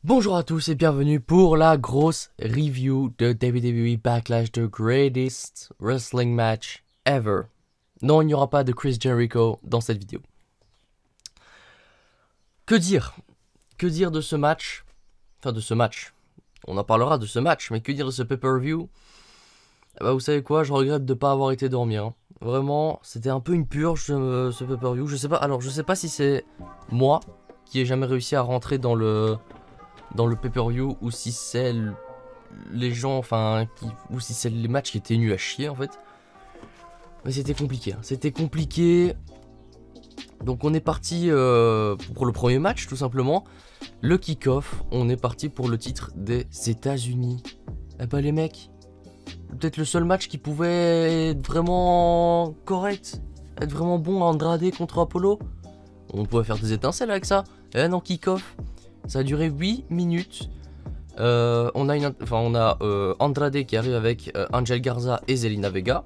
Bonjour à tous et bienvenue pour la grosse review de WWE Backlash, the greatest wrestling match ever. Non, il n'y aura pas de Chris Jericho dans cette vidéo. Que dire? Que dire de ce match? Enfin de ce match. On en parlera de ce match, mais que dire de ce pay-per-view? Bah vous savez quoi, je regrette de ne pas avoir été dormir. Hein. Vraiment, c'était un peu une purge ce pay-per-view. Je sais pas, alors je sais pas si c'est moi qui ai jamais réussi à rentrer dans le pay-per-view ou si c'est les gens, ou si c'est les matchs qui étaient nuls à chier en fait. Mais c'était compliqué, hein. C'était compliqué. Donc on est parti pour le premier match tout simplement. Le kick-off, on est parti pour le titre des États-Unis. Eh bah les mecs, peut-être le seul match qui pouvait être vraiment correct, être vraiment bon, Andrade contre Apollo. On pouvait faire des étincelles avec ça. Eh non, kick-off. Ça a duré 8 minutes. On a Andrade qui arrive avec Angel Garza et Zelina Vega.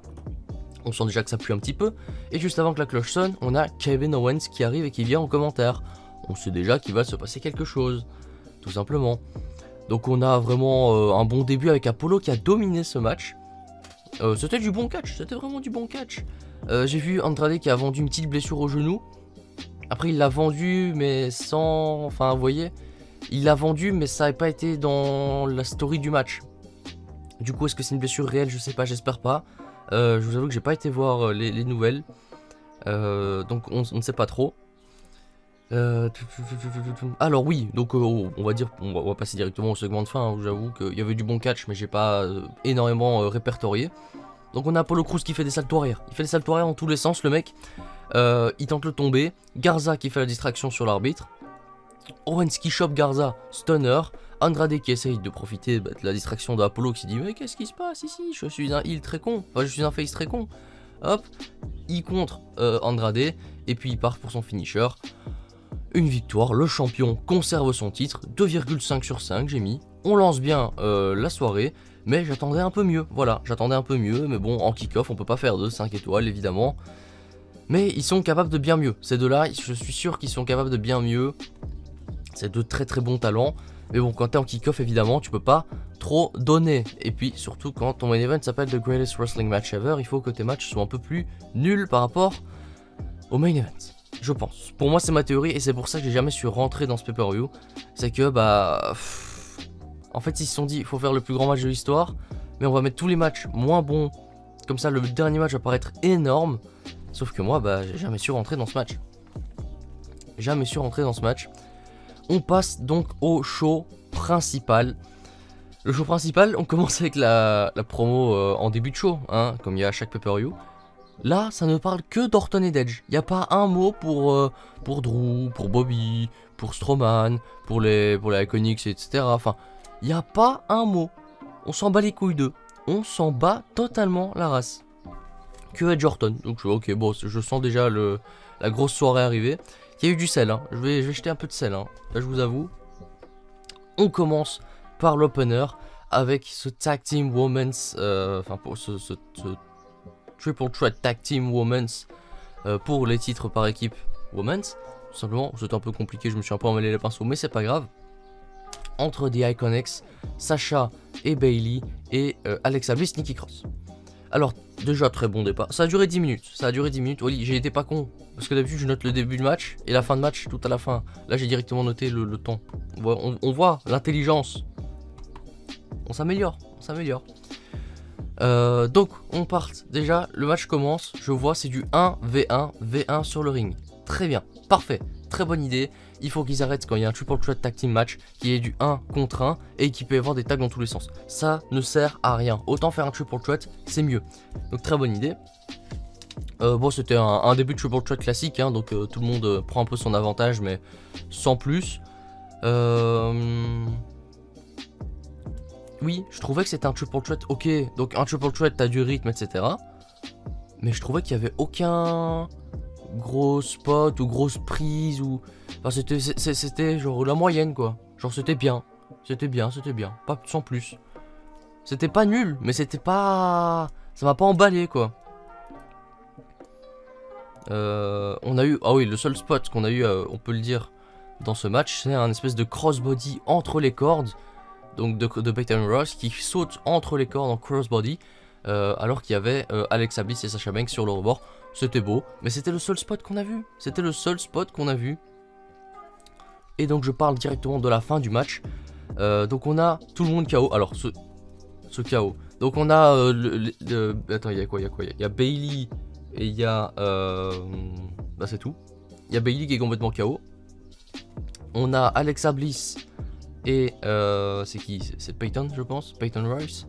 On sent déjà que ça pue un petit peu. Et juste avant que la cloche sonne, on a Kevin Owens qui arrive et qui vient en commentaire. On sait déjà qu'il va se passer quelque chose. Tout simplement. Donc on a vraiment un bon début avec Apollo qui a dominé ce match. C'était du bon catch. C'était vraiment du bon catch. J'ai vu Andrade qui a vendu une petite blessure au genou. Après il l'a vendu mais sans... Enfin vous voyez, il l'a vendu mais ça n'a pas été dans la story du match. Du coup est-ce que c'est une blessure réelle? Je sais pas, j'espère pas. Je vous avoue que j'ai pas été voir les nouvelles. Donc on ne sait pas trop. Alors oui, donc on va passer directement au segment de fin. Hein. J'avoue qu'il y avait du bon catch mais j'ai pas énormément répertorié. Donc on a Apollo Crews qui fait des saltos arrière. Il fait des saltos arrière dans tous les sens le mec. Il tente le tomber. Garza qui fait la distraction sur l'arbitre. Owens qui chope Garza, stunner. Andrade qui essaye de profiter de la distraction d'Apollo qui se dit mais qu'est-ce qui se passe ici? Je suis un heel très con. Enfin, je suis un face très con. Hop, il contre Andrade et puis il part pour son finisher. Une victoire, le champion conserve son titre. 2,5 sur 5 j'ai mis. On lance bien la soirée. Mais j'attendais un peu mieux. Voilà, j'attendais un peu mieux. Mais bon, en kick-off, on peut pas faire de 5 étoiles évidemment. Mais ils sont capables de bien mieux. Ces deux-là, je suis sûr qu'ils sont capables de bien mieux. C'est de très très bons talents. Mais bon, quand t'es en kick-off, évidemment, tu peux pas trop donner. Et puis, surtout quand ton main event s'appelle The Greatest Wrestling Match Ever, il faut que tes matchs soient un peu plus nuls par rapport au main event. Je pense. Pour moi, c'est ma théorie et c'est pour ça que j'ai jamais su rentrer dans ce pay-per-view. C'est que, en fait, ils se sont dit, il faut faire le plus grand match de l'histoire. Mais on va mettre tous les matchs moins bons. Comme ça, le dernier match va paraître énorme. Sauf que moi, j'ai jamais su rentrer dans ce match. Jamais su rentrer dans ce match. On passe donc au show principal. Le show principal, on commence avec la promo en début de show, hein, comme il y a à chaque pay-per-view. Là, ça ne parle que d'Orton et d'Edge. Il n'y a pas un mot pour Drew, pour Bobby, pour Strowman, pour les Iconics, etc. Enfin, il n'y a pas un mot. On s'en bat les couilles d'eux. On s'en bat totalement la race. Que Edge Orton. Donc ok, bon, je sens déjà la grosse soirée arriver. Il y a eu du sel, hein. Je vais jeter un peu de sel, hein. Là je vous avoue. On commence par l'opener avec ce Tag Team Women's, pour ce Triple Threat Tag Team Women's pour les titres par équipe Women's. Tout simplement, c'était un peu compliqué, je me suis un peu emmêlé les pinceaux, mais c'est pas grave. Entre The Iconics, Sasha et Bayley et Alexa Bliss, Nikki Cross. Alors, déjà très bon départ. Ça a duré 10 minutes. Ça a duré 10 minutes. Oui, j'ai été pas con. Parce que d'habitude, je note le début du match et la fin de match tout à la fin. Là, j'ai directement noté le temps. On voit l'intelligence. On s'améliore. On s'améliore. Donc, on part. Déjà, le match commence. Je vois, c'est du 1v1. V1 sur le ring. Très bien. Parfait. Très bonne idée. Il faut qu'ils arrêtent quand il y a un Triple Threat Tag Team Match qui est du 1 contre 1 et qui peut y avoir des tags dans tous les sens. Ça ne sert à rien. Autant faire un Triple Threat, c'est mieux. Donc très bonne idée. Bon, c'était un début de Triple Threat classique, hein, donc tout le monde prend un peu son avantage, mais sans plus. Oui, je trouvais que c'était un Triple Threat, ok. Donc un Triple Threat, t'as du rythme, etc. Mais je trouvais qu'il n'y avait aucun gros spot ou grosse prise ou... Enfin, c'était genre la moyenne, quoi. Genre c'était bien. C'était bien. Pas sans plus. C'était pas nul, mais c'était pas... Ça m'a pas emballé, quoi. On a eu... Ah oui, le seul spot qu'on a eu, on peut le dire, dans ce match, c'est un espèce de crossbody entre les cordes, donc de Peyton Royce qui saute entre les cordes en crossbody, alors qu'il y avait Alexa Bliss et Sasha Banks sur le rebord. C'était beau, mais c'était le seul spot qu'on a vu. C'était le seul spot qu'on a vu. Et donc je parle directement de la fin du match. Donc on a tout le monde KO. Alors ce KO. Donc on a attends, il y a quoi? Il y a Bayley et il y a bah c'est tout. Il y a Bayley qui est complètement KO. On a Alexa Bliss et c'est qui? C'est Peyton, je pense, Peyton Royce,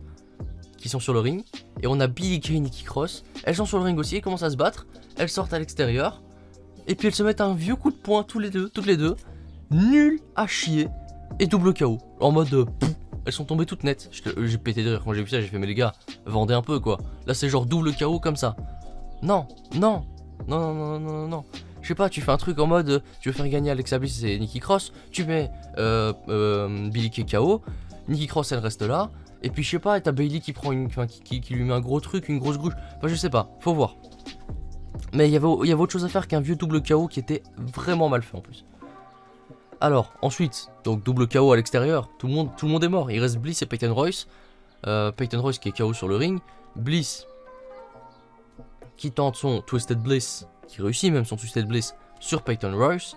qui sont sur le ring. Et on a Billie Kay et Nikki Cross. Elles sont sur le ring aussi, elles commencent à se battre. Elles sortent à l'extérieur. Et puis elles se mettent un vieux coup de poing toutes les deux. Nul à chier. Et double KO. En mode elles sont tombées toutes nettes. J'ai pété de rire quand j'ai vu ça, j'ai fait mais les gars, vendez un peu quoi. Là c'est genre double KO comme ça. Non. Je sais pas, tu fais un truc en mode tu veux faire gagner Alexa Bliss et Nikki Cross, tu mets Billie Kay KO, Nikki Cross elle reste là, et puis je sais pas, t'as Bayley qui prend qui lui met un gros truc, une grosse gouche, enfin je sais pas, faut voir. Mais il y avait autre chose à faire qu'un vieux double KO qui était vraiment mal fait en plus. Alors ensuite, donc double KO à l'extérieur, tout le monde est mort, il reste Bliss et Peyton Royce. Peyton Royce qui est KO sur le ring, Bliss qui tente son Twisted Bliss, qui réussit même son Twisted Bliss sur Peyton Royce,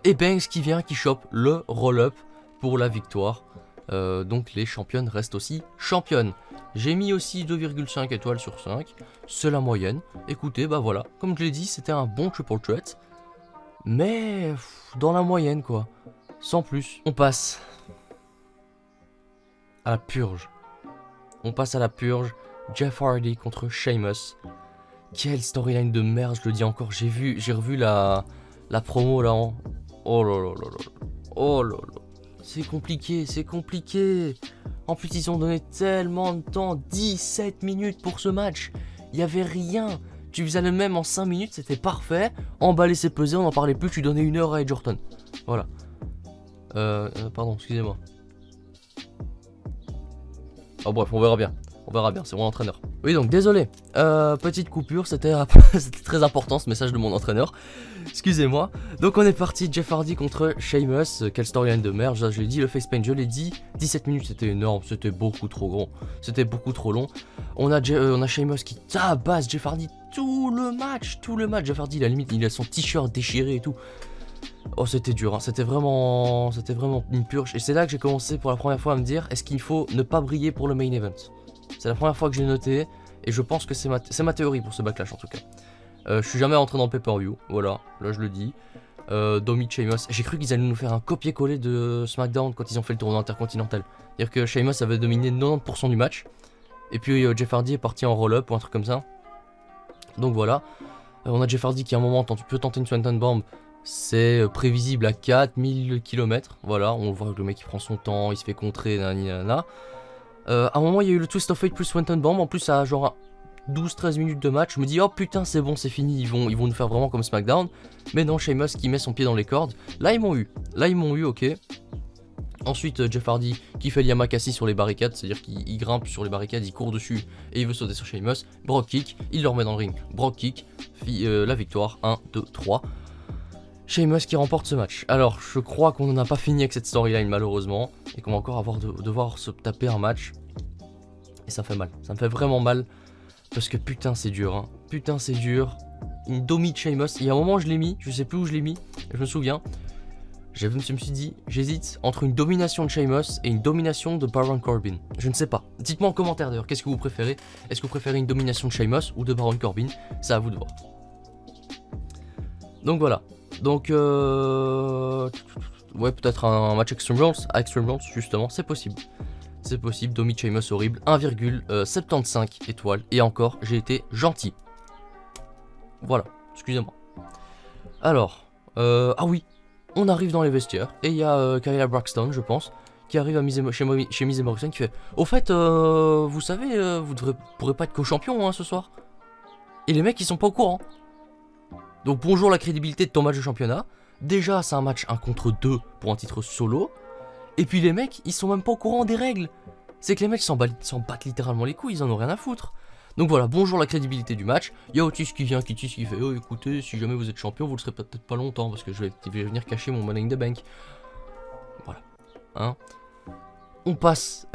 et Banks qui vient, qui chope le roll-up pour la victoire. Donc les championnes restent aussi championnes. J'ai mis aussi 2,5 étoiles sur 5, c'est la moyenne. Écoutez, bah voilà, comme je l'ai dit, c'était un bon triple threat, mais dans la moyenne quoi, sans plus. On passe à la purge. Jeff Hardy contre Sheamus. Quelle storyline de merde, je le dis encore. J'ai revu la promo là en... Oh là là là là. Oh là là. C'est compliqué. En plus, ils ont donné tellement de temps. 17 minutes pour ce match. Il n'y avait rien. Tu faisais le même en 5 minutes, c'était parfait. Emballer, c'est pesé, on n'en parlait plus. Tu donnais 1 heure à Edge Orton. Voilà. Pardon, excusez-moi. Oh bref, on verra bien, c'est mon entraîneur. Oui donc désolé, petite coupure, c'était très important ce message de mon entraîneur. Excusez-moi. Donc on est parti, Jeff Hardy contre Sheamus, quelle storyline de merde, je l'ai dit, le face paint je l'ai dit, 17 minutes c'était énorme, c'était beaucoup trop gros, c'était beaucoup trop long. On a Sheamus qui tabasse Jeff Hardy tout le match, Jeff Hardy il a limite, il a son t-shirt déchiré et tout. Oh c'était dur, hein. C'était vraiment une purge. Et c'est là que j'ai commencé pour la première fois à me dire, est-ce qu'il faut ne pas briller pour le main event? C'est la première fois que j'ai noté, et je pense que c'est ma théorie pour ce backlash en tout cas. Je suis jamais rentré dans le pay-per-view, voilà, là je le dis. Domi Sheamus, j'ai cru qu'ils allaient nous faire un copier-coller de SmackDown quand ils ont fait le tournoi intercontinental. C'est-à-dire que Sheamus avait dominé 90% du match, et puis Jeff Hardy est parti en roll-up ou un truc comme ça. Donc voilà, on a Jeff Hardy qui à un moment peut tenter une Swanton Bomb. C'est prévisible à 4000 km. Voilà, on voit que le mec il prend son temps, il se fait contrer, nanana. À un moment il y a eu le Twist of Fate plus Swanton Bomb. En plus à genre 12-13 minutes de match. Je me dis oh putain c'est bon, c'est fini, ils vont nous faire vraiment comme SmackDown. Mais non, Sheamus qui met son pied dans les cordes. Là ils m'ont eu, ok. Ensuite Jeff Hardy qui fait l'Yamakasi sur les barricades. C'est-à-dire qu'il grimpe sur les barricades, il court dessus et il veut sauter sur Sheamus. Brock kick, il le remet dans le ring. Brock kick, la victoire, 1, 2, 3. Sheamus qui remporte ce match. Alors, je crois qu'on n'a pas fini avec cette storyline malheureusement, et qu'on va encore devoir se taper un match. Et ça me fait mal, ça me fait vraiment mal, parce que putain c'est dur, hein. Putain c'est dur. Une domi de Sheamus, il y a un moment je l'ai mis, je sais plus où je l'ai mis, je me souviens. Je me suis dit, j'hésite entre une domination de Sheamus et une domination de Baron Corbin. Je ne sais pas. Dites-moi en commentaire d'ailleurs, qu'est-ce que vous préférez? Est-ce que vous préférez une domination de Sheamus ou de Baron Corbin? C'est à vous de voir. Donc voilà. Donc, ouais, peut-être un match Extreme Rules. À Extreme Rules, justement, c'est possible. C'est possible. Domi Sheamus horrible. 1,75 étoiles. Et encore, j'ai été gentil. Voilà, excusez-moi. Alors, ah oui, on arrive dans les vestiaires. Et il y a Kayla Braxton, je pense, qui arrive à chez Miz et Morrison qui fait au fait, vous savez, vous pourrez pas être co-champion hein, ce soir. Et les mecs, ils sont pas au courant. Donc bonjour la crédibilité de ton match de championnat. Déjà c'est un match 1 contre 2 pour un titre solo. Et puis les mecs ils sont même pas au courant des règles. C'est que les mecs s'en battent littéralement les couilles, ils en ont rien à foutre. Donc voilà, bonjour la crédibilité du match. Il y a Otis qui vient, qui fait oh écoutez, si jamais vous êtes champion, vous le serez peut-être pas longtemps parce que je vais venir cacher mon Money in the Bank. Voilà. Hein. On passe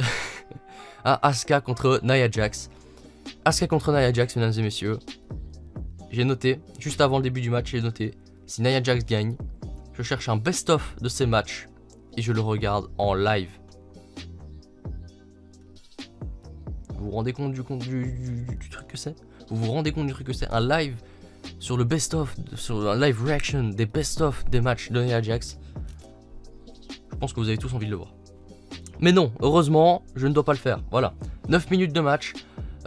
à Asuka contre Nia Jax. Asuka contre Nia Jax, mesdames et messieurs. J'ai noté, juste avant le début du match, j'ai noté, si Nia Jax gagne, je cherche un best-of de ces matchs et je le regarde en live. Vous vous rendez compte du truc que c'est? Vous vous rendez compte du truc que c'est? Un live sur le best-of, sur un live reaction des best-of des matchs de Nia Jax. Je pense que vous avez tous envie de le voir. Mais non, heureusement, je ne dois pas le faire. Voilà, 9 minutes de match.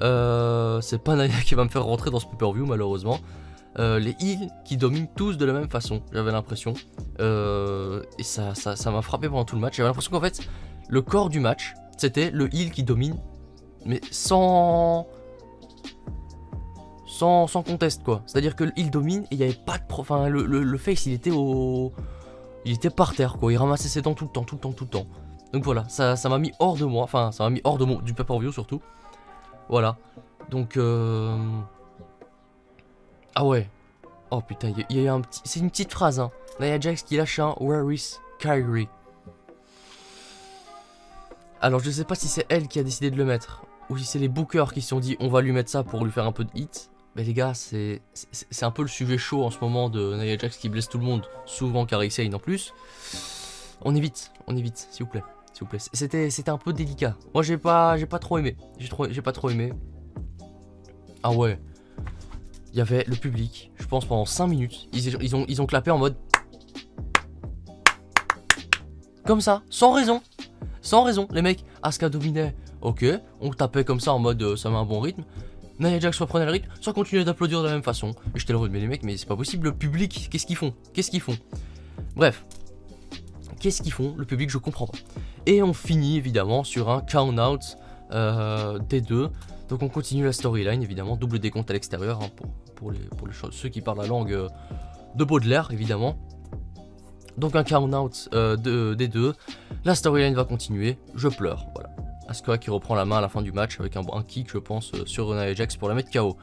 C'est pas Nia qui va me faire rentrer dans ce pay-per-view, malheureusement. Les heals qui dominent tous de la même façon, j'avais l'impression. Et ça m'a frappé pendant tout le match. J'avais l'impression qu'en fait, le corps du match, c'était le heal qui domine. Mais sans conteste, quoi. C'est-à-dire que le heal domine et il n'y avait pas de... Enfin, le face, il était au... Il était par terre, quoi. Il ramassait ses dents tout le temps. Donc voilà, ça m'a mis hors de moi. Enfin, ça m'a mis hors de du pay-per-view, surtout. Voilà. Donc... Ah ouais. Oh putain, il y a eu un petit... C'est une petite phrase, hein. Nia Jax qui lâche un Where is Kyrie? Alors, je sais pas si c'est elle qui a décidé de le mettre, ou si c'est les bookers qui se sont dit on va lui mettre ça pour lui faire un peu de hit. Mais les gars, c'est un peu le sujet chaud en ce moment de Nia Jax qui blesse tout le monde, souvent Kairi Sane en plus. On évite, s'il vous plaît. S'il vous plaît. C'était un peu délicat. Moi, j'ai pas trop aimé. J'ai pas trop aimé. Ah ouais. Il y avait le public, je pense pendant 5 minutes, ils ont clappé en mode... Comme ça, sans raison. Sans raison, les mecs, Asuka dominait, ok, on tapait comme ça en mode ça met un bon rythme. Nia Jax reprenait le rythme, ça continuait d'applaudir de la même façon. Et j'étais là, mais les mecs, mais c'est pas possible, le public, qu'est-ce qu'ils font? Bref, qu'est-ce qu'ils font? Le public, je comprends pas. Et on finit évidemment sur un count-out des deux. Donc on continue la storyline, évidemment, double décompte à l'extérieur, hein, pour ceux qui parlent la langue de Baudelaire, évidemment. Donc un count-out des deux, la storyline va continuer, je pleure, voilà. Asuka qui reprend la main à la fin du match avec un kick, je pense, sur Nia Jax pour la mettre KO.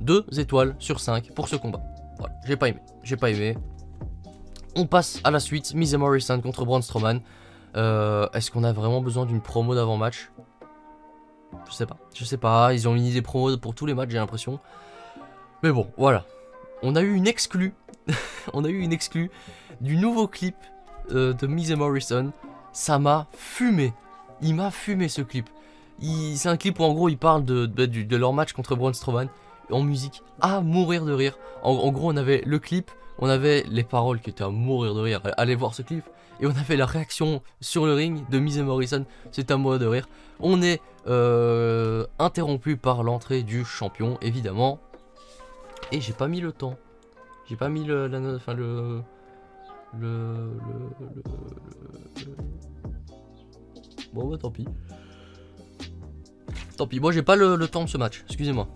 2 étoiles sur 5 pour ce combat. Voilà, j'ai pas aimé. On passe à la suite, Miz et Morrison contre Braun Strowman. Est-ce qu'on a vraiment besoin d'une promo d'avant-match? Je sais pas, ils ont mis des promos pour tous les matchs, j'ai l'impression. Mais bon, voilà. On a eu une exclue. On a eu une exclue du nouveau clip de Miz et Morrison. Ça m'a fumé. Il m'a fumé ce clip. C'est un clip où en gros ils parlent de leur match contre Braun Strowman en musique à mourir de rire. En gros on avait le clip, on avait les paroles qui étaient à mourir de rire. Allez voir ce clip. Et on avait la réaction sur le ring de Miz et Morrison. C'était à mourir de rire. On est interrompu par l'entrée du champion évidemment. Et j'ai pas mis le temps. J'ai pas mis Bon bah tant pis. Tant pis, moi j'ai pas le temps de ce match, excusez-moi.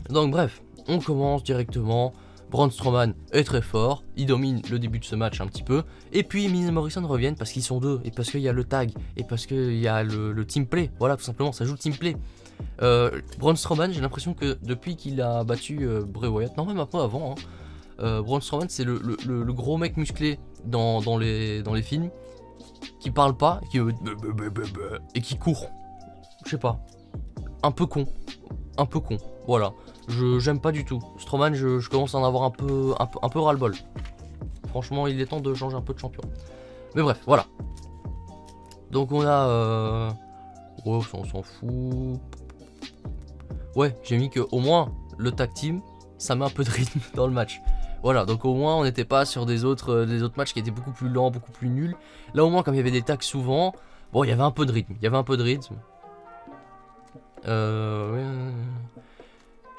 Donc bref, on commence directement. Braun Strowman est très fort, il domine le début de ce match un petit peu. Et puis Miz et Morrison reviennent parce qu'ils sont deux, et parce qu'il y a le tag, et parce qu'il y a le team play. Voilà, tout simplement, ça joue le team play. Braun Strowman, j'ai l'impression que depuis qu'il a battu Bray Wyatt, non même un peu avant, hein, Braun Strowman c'est le gros mec musclé dans les films, qui parle pas, et qui court. Je sais pas, un peu con, voilà. J'aime pas du tout. Strowman, je commence à en avoir un peu ras-le-bol. Franchement, il est temps de changer un peu de champion. Mais bref, voilà. Donc on a... Oh, on s'en fout. Ouais, j'ai mis que au moins le tag team, ça met un peu de rythme dans le match. Voilà, donc au moins on n'était pas sur des autres matchs qui étaient beaucoup plus lents, beaucoup plus nuls. Là au moins, comme il y avait des tags souvent, bon, il y avait un peu de rythme. Ouais.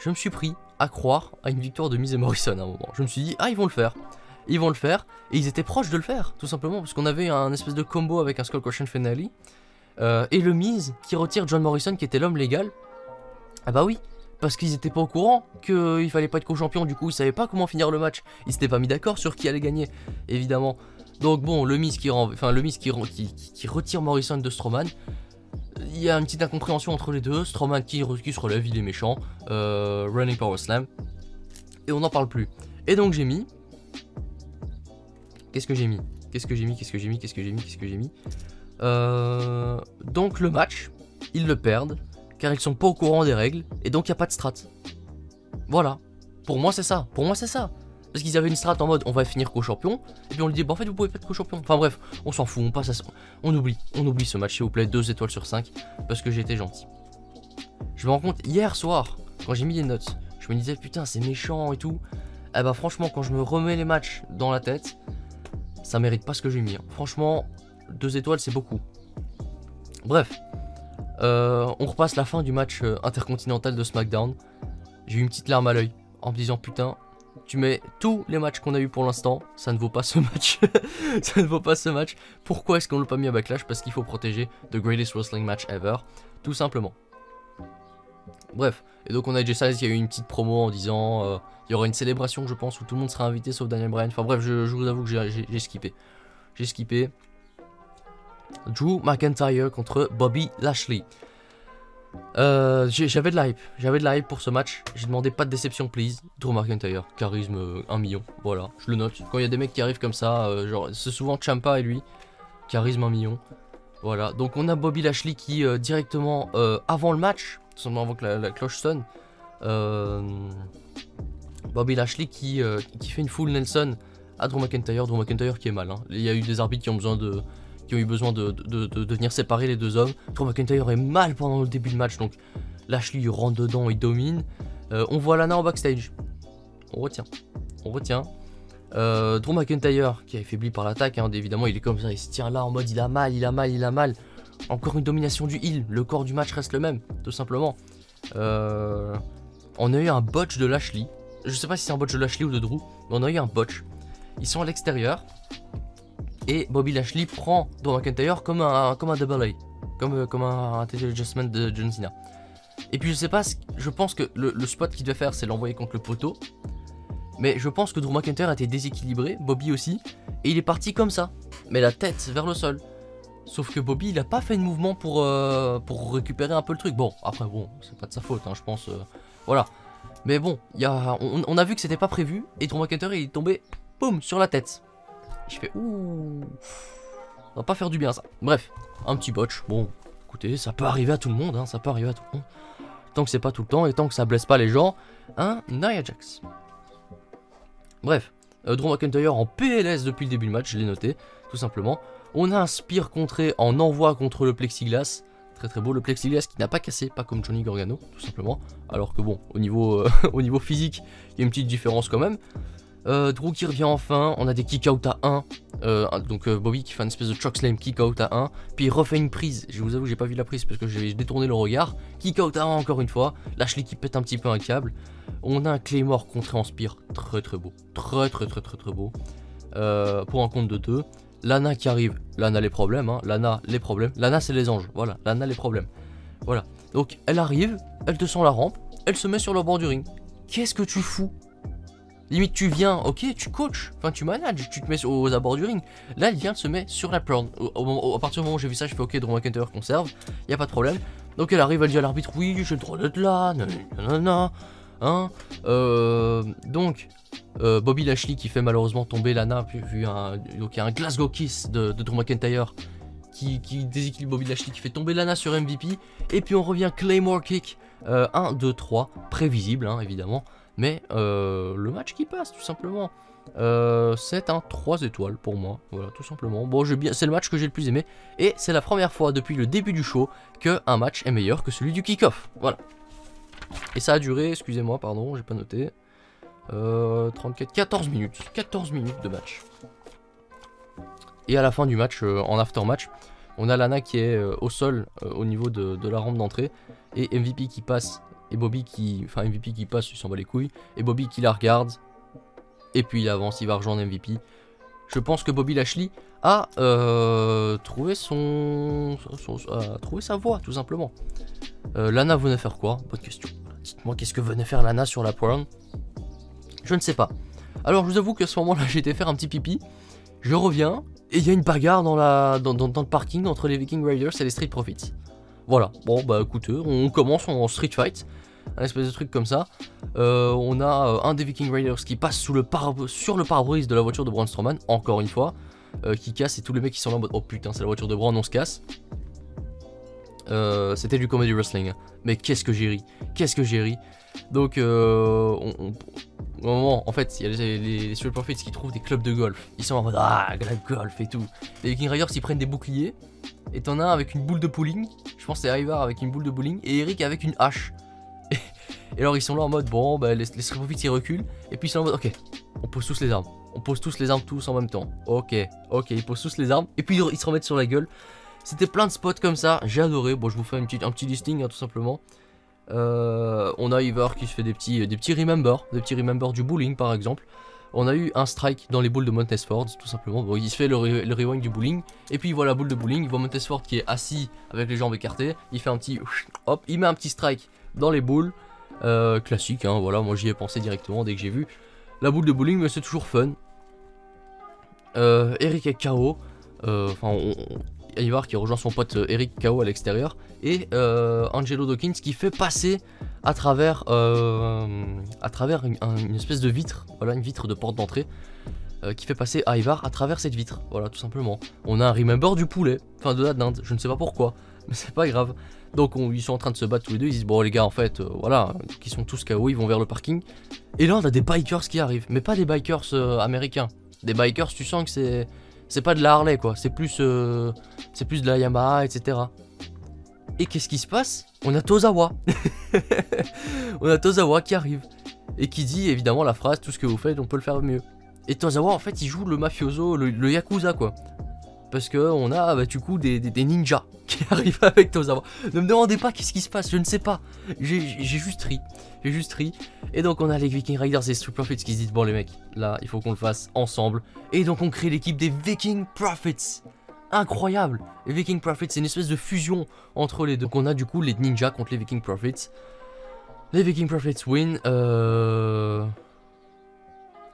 Je me suis pris à croire à une victoire de Miz et Morrison à un moment. Je me suis dit, ah, ils vont le faire. Et ils étaient proches de le faire, tout simplement, parce qu'on avait un espèce de combo avec un Skull Crushing Finale. Et le Miz qui retire John Morrison, qui était l'homme légal. Ah bah oui, parce qu'ils étaient pas au courant qu'il fallait pas être co-champion, du coup ils savaient pas comment finir le match. Ils s'étaient pas mis d'accord sur qui allait gagner, évidemment. Donc bon, le Miz qui retire Morrison de Strowman. y a une petite incompréhension entre les deux. Strowman qui se relève, il est méchant. Running Power Slam. Et on n'en parle plus. Et donc j'ai mis... Qu'est-ce que j'ai mis? Donc le match, ils le perdent, car ils sont pas au courant des règles, et donc il n'y a pas de strat. Voilà. Pour moi c'est ça. Parce qu'ils avaient une strat en mode on va finir co-champion, et puis on lui dit bah en fait vous pouvez pas être co-champion. Enfin bref, on s'en fout, on passe à ça. On oublie ce match s'il vous plaît, 2 étoiles sur 5, parce que j'ai été gentil. Je me rends compte, hier soir, quand j'ai mis les notes, je me disais putain c'est méchant et tout. Eh bah franchement quand je me remets les matchs dans la tête, ça mérite pas ce que j'ai mis. Hein. Franchement, 2 étoiles c'est beaucoup. Bref, on repasse la fin du match intercontinental de SmackDown. J'ai eu une petite larme à l'œil en me disant putain, tu mets tous les matchs qu'on a eu pour l'instant, ça ne vaut pas ce match. Ça ne vaut pas ce match. Pourquoi est-ce qu'on l'a pas mis à Backlash? Parce qu'il faut protéger The Greatest Wrestling Match Ever, tout simplement. Bref, et donc on a AJ Styles qui a eu une petite promo en disant il y aura une célébration je pense où tout le monde sera invité sauf Daniel Bryan. Enfin bref, je vous avoue que j'ai skippé. J'ai skippé. Drew McIntyre contre Bobby Lashley. J'avais de la hype pour ce match. J'ai demandé pas de déception please. Drew McIntyre, charisme 1 million. Voilà, je le note. Quand il y a des mecs qui arrivent comme ça, genre c'est souvent Ciampa et lui. Charisme 1 million. Voilà, donc on a Bobby Lashley qui directement avant le match, tout simplement avant que la cloche sonne, Bobby Lashley qui fait une full Nelson à Drew McIntyre qui est mal. Hein. Il y a eu des arbitres qui ont eu besoin de venir séparer les deux hommes. Drew McIntyre est mal pendant le début du match, donc Lashley il rentre dedans, il domine. On voit Lana en backstage. On retient. Drew McIntyre qui est affaibli par l'attaque, hein, évidemment il est comme ça, il se tient là en mode il a mal. Encore une domination du heel, le corps du match reste le même, tout simplement. On a eu un botch de Lashley. Je sais pas si c'est un botch de Lashley ou de Drew, mais on a eu un botch. Ils sont à l'extérieur. Et Bobby Lashley prend Drew McIntyre comme un double A. Comme un adjustment de John Cena. Et puis je sais pas, je pense que le spot qu'il devait faire c'est l'envoyer contre le poteau. Mais je pense que Drew McIntyre a été déséquilibré, Bobby aussi. Et il est parti comme ça, mais la tête vers le sol. Sauf que Bobby il a pas fait de mouvement pour récupérer un peu le truc. Bon, après bon, c'est pas de sa faute, hein, je pense. Voilà. Mais bon, on a vu que c'était pas prévu. Et Drew McIntyre il est tombé, boum, sur la tête. Je fais ouh. Ça va pas faire du bien ça. Bref, un petit botch. Bon, écoutez, ça peut arriver à tout le monde, hein, Tant que c'est pas tout le temps et tant que ça blesse pas les gens, hein, Nia Jax. Bref, Drew McIntyre en PLS depuis le début du match, je l'ai noté, tout simplement. On a un spear contré en envoi contre le plexiglas. Très très beau, le plexiglas qui n'a pas cassé, pas comme Johnny Gargano, tout simplement. Alors que bon, au niveau physique, il y a une petite différence quand même. Drew qui revient enfin, on a des kick-out à 1. Donc Bobby qui fait une espèce de chokeslam kick-out à 1. Puis il refait une prise, je vous avoue j'ai pas vu la prise parce que j'ai détourné le regard. Kick-out à 1 encore une fois, Lashley qui pète un petit peu un câble. On a un Claymore contré en spear, très très beau. Très beau. Pour un compte de 2. Lana qui arrive, Lana les problèmes, hein. Lana c'est les anges, voilà, Lana les problèmes. Voilà, donc elle arrive, elle descend la rampe, elle se met sur le bord du ring. Qu'est-ce que tu fous? Limite tu viens, ok, tu coaches, enfin tu manages, tu te mets aux abords du ring. Là elle vient de se mettre sur la pearl. À partir du moment où j'ai vu ça, je fais ok, Drew McIntyre conserve, y a pas de problème. Donc elle arrive, elle dit à l'arbitre, oui j'ai le droit d'être là, nanana, hein. Donc Bobby Lashley qui fait malheureusement tomber Lana, donc il y a un Glasgow Kiss de Drew McIntyre qui déséquilibre Bobby Lashley, qui fait tomber Lana sur MVP. Et puis on revient Claymore Kick, 1, 2, 3, prévisible hein, évidemment. Mais le match qui passe tout simplement. C'est un 3 étoiles pour moi, voilà tout simplement. Bon, c'est le match que j'ai le plus aimé. Et c'est la première fois depuis le début du show que un match est meilleur que celui du kick-off. Voilà. Et ça a duré, excusez-moi, pardon, j'ai pas noté. 14 minutes de match. Et à la fin du match, en after-match, on a Lana qui est au sol au niveau de la rampe d'entrée. Et MVP qui passe. Et Bobby qui... Enfin MVP qui passe, il s'en bat les couilles. Et Bobby qui la regarde. Et puis il avance, il va rejoindre MVP. Je pense que Bobby Lashley a trouvé sa voie, tout simplement. Lana venait faire quoi? Bonne question. Dites-moi qu'est-ce que venait faire Lana sur la porn? Je ne sais pas. Alors je vous avoue qu'à ce moment-là, j'ai été faire un petit pipi. Je reviens et il y a une bagarre dans le parking entre les Viking Raiders et les Street Profits. Voilà, bon bah écoutez, on commence en street fight, un espèce de truc comme ça. On a un des Viking Raiders qui passe sur le pare-brise de la voiture de Braun Strowman, encore une fois, qui casse, et tous les mecs qui sont là en mode oh putain c'est la voiture de Braun, on se casse. C'était du comedy wrestling, mais qu'est-ce que j'ai ri, donc au moment, en fait, il y a les Street Profits qui trouvent des clubs de golf, ils sont en mode ah club golf et tout. Les Viking Raiders ils prennent des boucliers, et t'en as un avec une boule de bowling, je pense que c'est Ivar avec une boule de bowling, et Eric avec une hache. Et alors ils sont là en mode bon bah les Street Profits ils reculent, et puis ils sont en mode ok, on pose tous les armes, tous en même temps, ok, ils posent tous les armes, et puis ils se remettent sur la gueule. C'était plein de spots comme ça, j'ai adoré. Bon, je vous fais un petit listing hein, tout simplement. On a Ivar qui se fait des petits remember du bowling par exemple. On a eu un strike dans les boules de Montesford tout simplement. Bon, il se fait le rewind du bowling, et puis il voit la boule de bowling, il voit Montesford qui est assis avec les jambes écartées, il fait un petit hop, il met un petit strike dans les boules. Classique, hein, voilà, moi j'y ai pensé directement dès que j'ai vu la boule de bowling, mais c'est toujours fun. Eric est KO, enfin Ivar qui rejoint son pote Eric KO à l'extérieur, et Angelo Dawkins qui fait passer à travers une espèce de vitre, voilà, une vitre de porte d'entrée, qui fait passer Ivar à travers cette vitre, voilà tout simplement. On a un remember du poulet, enfin de la dinde, je ne sais pas pourquoi, mais c'est pas grave. Donc ils sont en train de se battre tous les deux, ils disent bon les gars en fait voilà, ils sont tous KO, ils vont vers le parking, et là on a des bikers qui arrivent, mais pas des bikers américains, des bikers tu sens que c'est pas de la Harley quoi, c'est plus de la Yamaha, etc. Et qu'est-ce qui se passe? On a Tozawa. On a Tozawa qui arrive, et qui dit évidemment la phrase tout ce que vous faites on peut le faire mieux. Et Tozawa en fait il joue le mafioso, le yakuza quoi. Parce que on a bah, du coup des ninjas qui arrivent avec Tozawa. Ne me demandez pas qu'est-ce qui se passe, je ne sais pas. J'ai juste ri. Et donc on a les Viking Raiders et Street Profits qui se disent bon les mecs, là il faut qu'on le fasse ensemble. Et donc on crée l'équipe des Viking Profits. Incroyable. Les Viking Profits, c'est une espèce de fusion entre les deux. Donc on a du coup les ninjas contre les Viking Profits. Les Viking Profits win.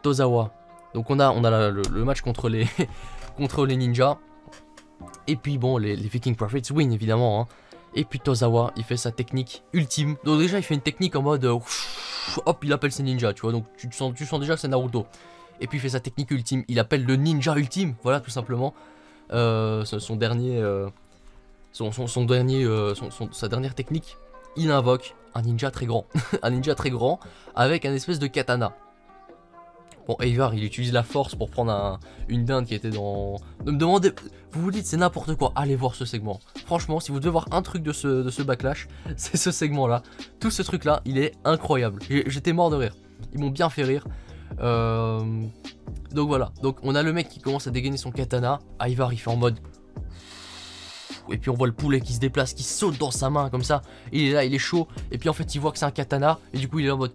Tozawa. Donc on a le match contre les contre les ninjas. Et puis bon, les Viking Profits win évidemment hein. Et puis Tozawa il fait sa technique ultime. Donc déjà il fait une technique en mode hop, il appelle ses ninjas, tu vois. Donc tu sens déjà que c'est Naruto. Et puis il fait sa technique ultime, il appelle le ninja ultime, voilà tout simplement. Sa dernière technique, il invoque un ninja très grand. Un ninja très grand avec un espèce de katana. Bon, Ivar il utilise la force pour prendre une dinde qui était dans... Ne me demandez... Vous vous dites c'est n'importe quoi, allez voir ce segment. Franchement, si vous devez voir un truc de ce backlash, c'est ce segment là. Tout ce truc là, il est incroyable. J'étais mort de rire. Ils m'ont bien fait rire. Donc voilà, donc on a le mec qui commence à dégainer son katana. Ivar il fait en mode... Et puis on voit le poulet qui se déplace, qui saute dans sa main comme ça. Il est là, il est chaud. Et puis en fait il voit que c'est un katana. Et du coup il est là en mode...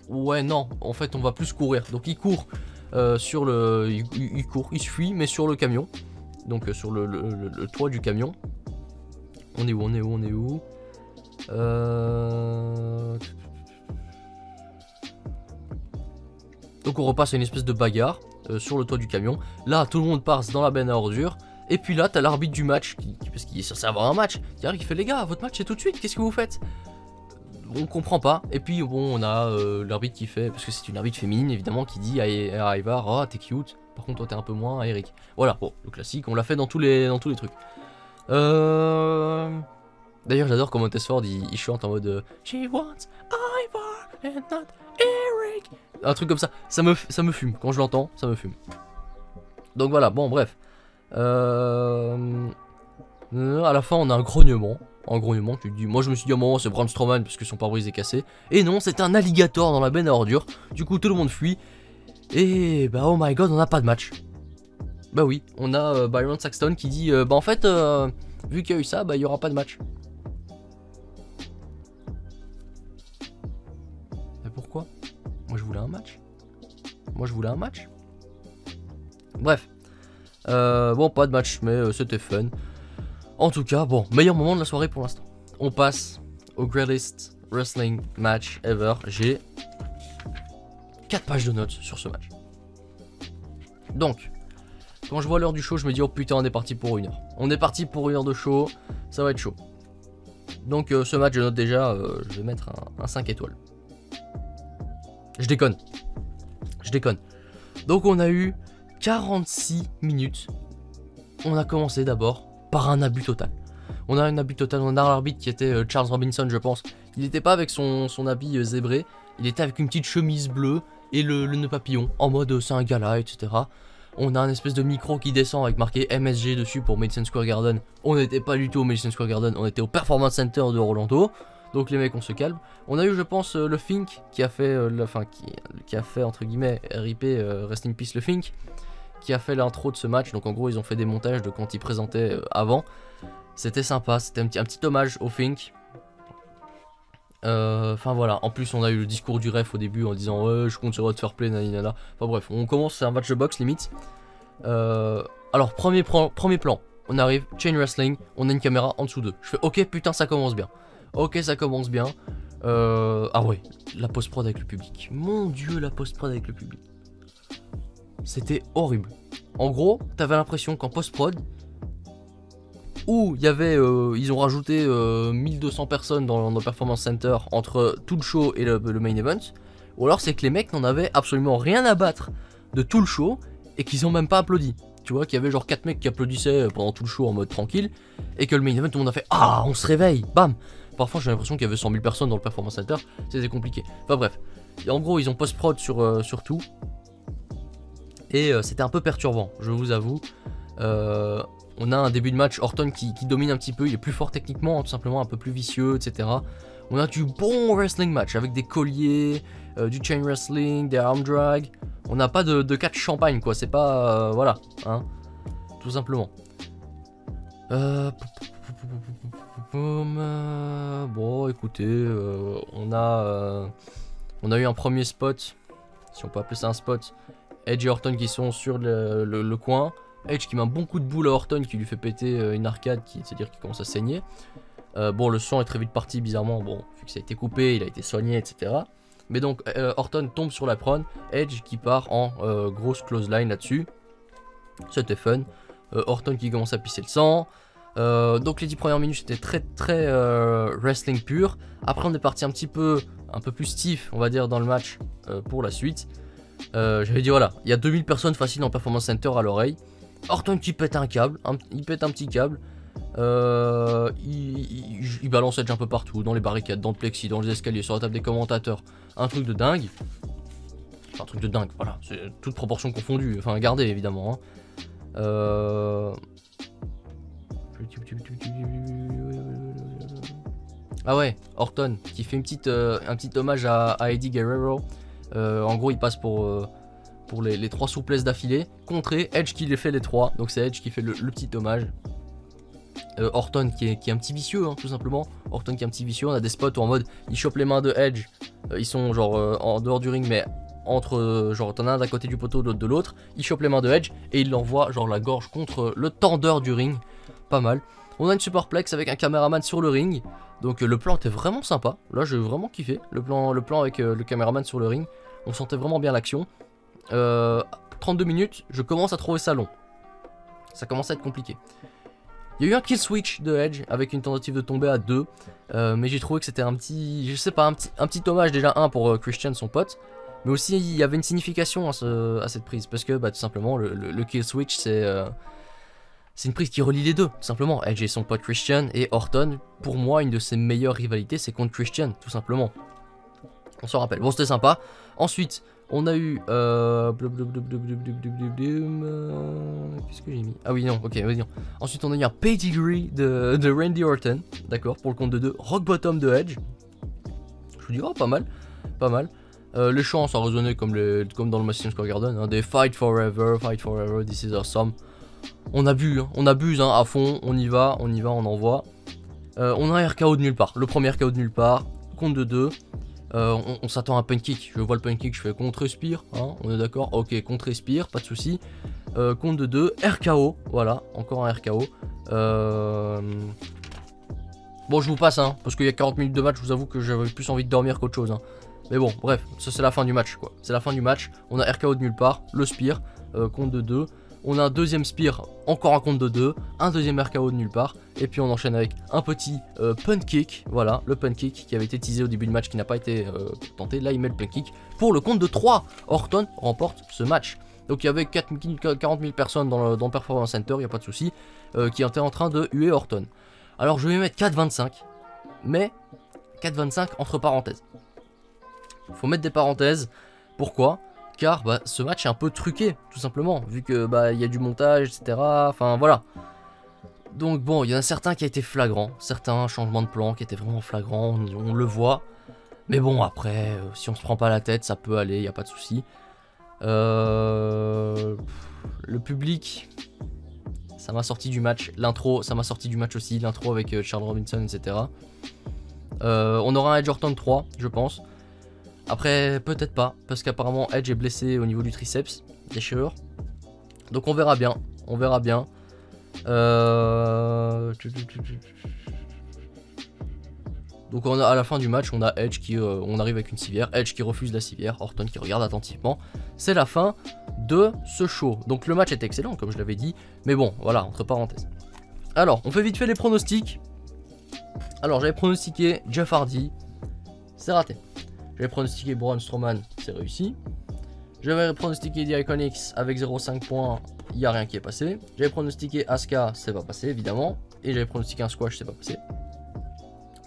Ouais non, en fait on va plus courir. Donc il court sur le... il se fuit mais sur le camion. Donc sur le toit du camion. On est où Donc on repasse à une espèce de bagarre sur le toit du camion. Là tout le monde passe dans la benne à ordures. Et puis là t'as l'arbitre du match, parce qu'il est censé avoir un match, qui arrive, qui fait les gars, votre match c'est tout de suite, qu'est-ce que vous faites? On comprend pas. Et puis bon on a l'arbitre qui fait, parce que c'est une arbitre féminine évidemment, qui dit à Ivar, ah t'es cute, par contre toi t'es un peu moins à Eric. Voilà, bon, le classique, on l'a fait dans tous les trucs. D'ailleurs j'adore comment Montesford il chante en mode She wants Ivar and not Eric. Un truc comme ça, ça me fume, quand je l'entends, ça me fume. Donc voilà, bon bref. À la fin on a un grognement. Tu te dis, moi je me suis dit à un moment c'est Braun Strowman parce que son pare-brise est cassé. Et non, c'est un alligator dans la benne à ordures. Du coup tout le monde fuit. Et bah oh my god, on n'a pas de match. Bah oui, on a Byron Saxton qui dit bah en fait vu qu'il y a eu ça, bah il y aura pas de match. Mais pourquoi? Moi je voulais un match. Bref. Bon, pas de match, mais c'était fun. En tout cas, bon, meilleur moment de la soirée pour l'instant. On passe au greatest wrestling match ever. J'ai 4 pages de notes sur ce match. Donc, quand je vois l'heure du show, je me dis oh putain, on est parti pour 1 heure. On est parti pour 1 heure de show, ça va être chaud. Donc ce match, je note déjà, je vais mettre un 5 étoiles. Je déconne. Je déconne. Donc on a eu 46 minutes. On a commencé d'abord par un abus total. On a un abus total, on a l'arbitre qui était Charles Robinson, je pense. Il n'était pas avec son habit zébré, il était avec une petite chemise bleue et le nœud papillon, en mode c'est un gala, etc. On a un espèce de micro qui descend avec marqué MSG dessus pour Madison Square Garden. On n'était pas du tout au Madison Square Garden, on était au Performance Center de Orlando. Donc les mecs, on se calme. On a eu, je pense, le Fink qui a fait, qui a fait entre guillemets RIP, Rest in Peace le Fink, qui a fait l'intro de ce match. Donc en gros, ils ont fait des montages de quand ils présentaient avant. C'était sympa, c'était un petit hommage au Fink. Enfin voilà, en plus on a eu le discours du ref au début en disant ouais je compte sur votre fair play naninana. Enfin bref, on commence, c'est un match de boxe limite. Alors premier plan, on arrive, chain wrestling, on a une caméra en dessous d'eux. Je fais ok putain ça commence bien. Ok ça commence bien. Ah ouais, la post-prod avec le public. Mon dieu la post-prod avec le public. C'était horrible. En gros, t'avais l'impression qu'en post-prod, où il y avait, ils ont rajouté 1200 personnes dans le Performance Center entre tout le show et le main event, ou alors c'est que les mecs n'en avaient absolument rien à battre de tout le show et qu'ils ont même pas applaudi. Tu vois qu'il y avait genre 4 mecs qui applaudissaient pendant tout le show en mode tranquille et que le main event tout le monde a fait ah on se réveille, bam. Parfois j'ai l'impression qu'il y avait 100 000 personnes dans le Performance Center, c'était compliqué. Enfin bref, et en gros ils ont post-prod sur tout et c'était un peu perturbant, je vous avoue. On a un début de match, Orton qui domine un petit peu, il est plus fort techniquement, tout simplement un peu plus vicieux, etc. On a du bon wrestling match avec des colliers, du chain wrestling, des arm drag. On n'a pas de catch champagne quoi, c'est pas... voilà, hein, tout simplement. Bon écoutez, on a eu un premier spot, si on peut appeler ça un spot. Edge et Orton qui sont sur le coin. Edge qui met un bon coup de boule à Orton qui lui fait péter une arcade, c'est-à-dire qu'il commence à saigner. Bon, le sang est très vite parti bizarrement, bon, vu que ça a été coupé, il a été soigné, etc. Mais donc, Orton tombe sur la prone, Edge qui part en grosse close line là-dessus. C'était fun. Orton qui commence à pisser le sang. Donc les 10 premières minutes c'était très wrestling pur. Après on est parti un peu plus stiff, on va dire, dans le match pour la suite. J'avais dit voilà, il y a 2000 personnes faciles en Performance Center à l'oreille. Orton qui pète un câble, il pète un petit câble. Il balance Edge un peu partout, dans les barricades, dans le plexi, dans les escaliers, sur la table des commentateurs. Un truc de dingue. Enfin, un truc de dingue, voilà, c'est toute proportion confondue, enfin gardée évidemment. Hein. Ah ouais, Orton qui fait un petit hommage à Eddie Guerrero. En gros, il passe pour les 3 souplesses d'affilée. Contré, Edge qui les fait les 3. Donc c'est Edge qui fait le petit hommage. Orton qui est un petit vicieux, hein, tout simplement. Orton qui est un petit vicieux. On a des spots où en mode il chope les mains de Edge. Ils sont genre en dehors du ring, mais entre genre t'en as un d'un côté du poteau, l'autre de l'autre. Il chope les mains de Edge et il l'envoie genre la gorge contre le tendeur du ring. Pas mal. On a une superplex avec un caméraman sur le ring. Donc le plan était vraiment sympa. Là j'ai vraiment kiffé le plan avec le caméraman sur le ring. On sentait vraiment bien l'action. 32 minutes, je commence à trouver ça long. Ça commence à être compliqué. Il y a eu un kill switch de Edge avec une tentative de tomber à 2. Mais j'ai trouvé que c'était un petit... Je sais pas, un petit hommage déjà, pour Christian, son pote. Mais aussi il y avait une signification à cette prise. Parce que bah, tout simplement le kill switch c'est une prise qui relie les deux, tout simplement. Edge et son pote Christian, et Orton, pour moi, une de ses meilleures rivalités, c'est contre Christian, tout simplement. On s'en rappelle. Bon, c'était sympa. Ensuite, on a eu... Qu'est-ce que j'ai mis? Ah oui, non, ok, vas-y. Ensuite, on a eu un pedigree de Randy Orton, d'accord, pour le compte de 2. Rock bottom de Edge. Je vous dis, oh, pas mal, pas mal. Les chants, ça résonnait comme dans le Madison Square Garden, hein, des Fight Forever, This is Awesome. On abuse hein, à fond, on y va, on envoie. On a un RKO de nulle part, le premier RKO de nulle part, compte de 2. On s'attend à un punt kick, je vois le punt kick, je fais contre-respire, hein, on est d'accord, ok, contre-respire, pas de soucis. Compte de 2, RKO, voilà, encore un RKO. Bon, je vous passe, hein, parce qu'il y a 40 minutes de match, je vous avoue que j'avais plus envie de dormir qu'autre chose. Hein. Mais bon, bref, ça c'est la fin du match, quoi. C'est la fin du match, on a RKO de nulle part, le spear, compte de 2. On a un deuxième spear, encore un compte de 2, un deuxième RKO de nulle part, et puis on enchaîne avec un petit punt kick, voilà, le punt kick qui avait été teasé au début du match, qui n'a pas été tenté, là il met le punt kick pour le compte de 3. Orton remporte ce match. Donc il y avait 40 000 personnes dans le Performance Center, il n'y a pas de souci, qui étaient en train de huer Orton. Alors je vais mettre 4,25, mais 4,25 entre parenthèses. Faut mettre des parenthèses, pourquoi ? Car bah, ce match est un peu truqué, tout simplement, vu que bah, y a du montage, etc. Enfin voilà. Donc bon, il y en a certains qui a été flagrants, certains changements de plan qui étaient vraiment flagrants, on le voit. Mais bon, après, si on se prend pas la tête, ça peut aller, il n'y a pas de souci. Le public, ça m'a sorti du match. L'intro, ça m'a sorti du match aussi. L'intro avec Charles Robinson, etc. On aura un Edge Orton 3, je pense. Après, peut-être pas, parce qu'apparemment Edge est blessé au niveau du triceps, déchirure. Donc on verra bien, on verra bien. Donc à la fin du match, on a Edge qui, on arrive avec une civière, Edge qui refuse la civière, Orton qui regarde attentivement. C'est la fin de ce show. Donc le match est excellent, comme je l'avais dit, mais bon, voilà, entre parenthèses. Alors, on fait vite fait les pronostics. Alors, j'avais pronostiqué Jeff Hardy, c'est raté. J'avais pronostiqué Braun Strowman, c'est réussi. J'avais pronostiqué The Iconics avec 0,5 points, il n'y a rien qui est passé. J'avais pronostiqué Asuka, c'est pas passé évidemment. Et j'avais pronostiqué un squash, c'est pas passé.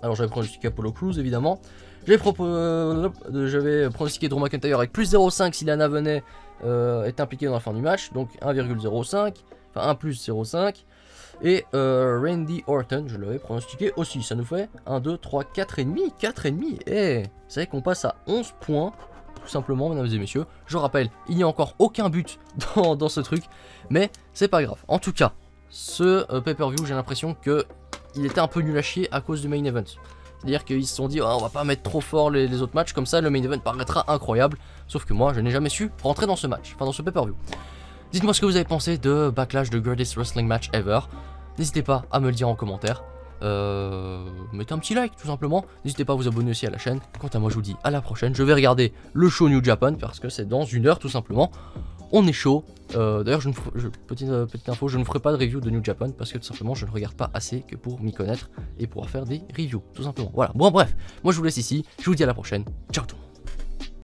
Alors j'avais pronostiqué Apollo Crews évidemment. J'avais pronostiqué Drew McIntyre avec plus 0,5 si Lana venait est impliquée dans la fin du match. Donc 1,05, enfin 1 plus 0,5. Et Randy Orton, je l'avais pronostiqué aussi. Ça nous fait 1, 2, 3, 4,5. 4,5. Et vous savez qu'on passe à 11 points. Tout simplement, mesdames et messieurs. Je rappelle, il n'y a encore aucun but dans ce truc. Mais c'est pas grave. En tout cas, ce pay-per-view, j'ai l'impression qu'il était un peu nul à chier à cause du main event. C'est-à-dire qu'ils se sont dit, oh, on va pas mettre trop fort les autres matchs. Comme ça, le main event paraîtra incroyable. Sauf que moi, je n'ai jamais su rentrer dans ce match. Enfin, dans ce pay-per-view. Dites-moi ce que vous avez pensé de Backlash, de Greatest Wrestling Match Ever. N'hésitez pas à me le dire en commentaire. Mettez un petit like tout simplement. N'hésitez pas à vous abonner aussi à la chaîne. Quant à moi, je vous dis à la prochaine. Je vais regarder le show New Japan parce que c'est dans 1 heure tout simplement. On est chaud. D'ailleurs, petite info, je ne ferai pas de review de New Japan parce que tout simplement je ne regarde pas assez que pour m'y connaître et pouvoir faire des reviews tout simplement. Voilà. Bon bref, moi je vous laisse ici. Je vous dis à la prochaine. Ciao tout le monde.